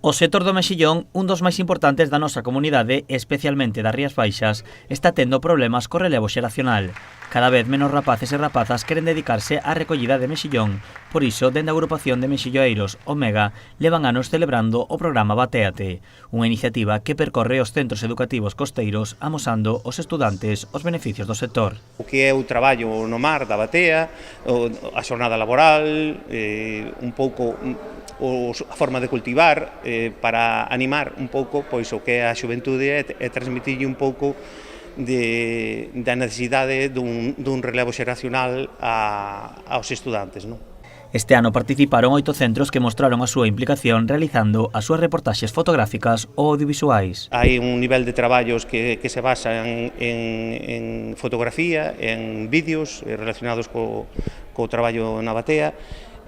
O sector do mexillón, un dos máis importantes da nosa comunidade, especialmente das Rías Baixas, está tendo problemas co relevo xeracional. Cada vez menos rapaces e rapazas queren dedicarse á recollida de mexillón. Por iso, dende a agrupación de mexilloeiros Omega, levan anos celebrando o programa Batéate, unha iniciativa que percorre os centros educativos costeiros amosando aos estudantes os beneficios do sector. O que é o traballo no mar da batea, a xornada laboral, un pouco a forma de cultivar, para animar un pouco pois o que é a xuventude e transmitirlle un pouco da necesidade dun relevo xeracional aos estudantes, non? Este ano participaron 8 centros que mostraron a súa implicación realizando as súas reportaxes fotográficas ou audiovisuais. Hai un nivel de traballos que se basan en fotografía, en vídeos relacionados co traballo na batea,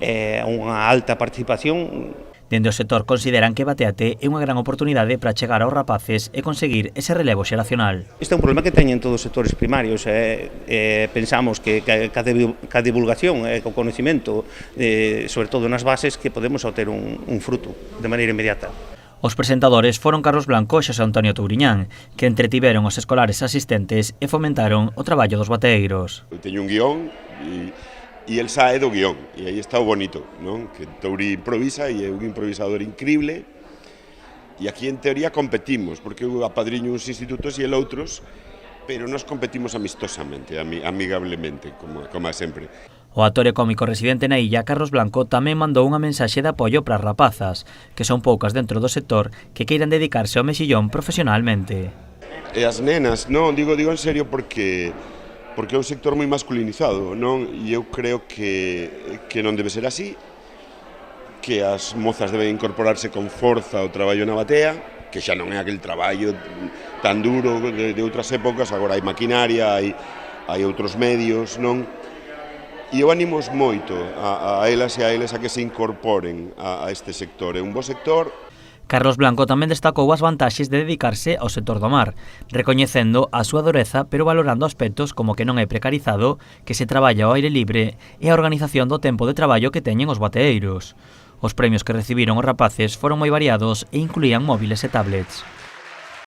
unha alta participación. Dende o sector consideran que Batéate é unha gran oportunidade para chegar aos rapaces e conseguir ese relevo xeracional. Este é un problema que teñen todos os sectores primarios. Pensamos que ca divulgación e co conhecimento, sobre todo nas bases, que podemos obter un fruto de maneira inmediata. Os presentadores foron Carlos Blanco e Xosé Antonio Touriñán, que entretiveron os escolares asistentes e fomentaron o traballo dos bateeiros. Eu teño un guión e el sae do guión, e aí está o bonito, non? Que Touri improvisa e é un improvisador increíble, e aquí en teoría competimos, porque eu apadriño uns institutos e el outros, pero nos competimos amistosamente, amigablemente, como é sempre. O actor e cómico residente na illa, Carlos Blanco, tamén mandou unha mensaxe de apoio para as rapazas, que son poucas dentro do sector que queiran dedicarse ao mexillón profesionalmente. E as nenas, non, digo en serio porque é un sector moi masculinizado, non? E eu creo que non debe ser así, que as mozas deben incorporarse con forza ao traballo na batea, que xa non é aquel traballo tan duro de outras épocas, agora hai maquinaria, hai outros medios, non? E eu animo moito a elas e a eles a que se incorporen a este sector. É un bo sector. Carlos Blanco tamén destacou as vantaxes de dedicarse ao sector do mar, recoñecendo a súa dureza pero valorando aspectos como que non é precarizado, que se traballa ao aire libre e a organización do tempo de traballo que teñen os bateeiros. Os premios que recibiron os rapaces foron moi variados e incluían móviles e tablets.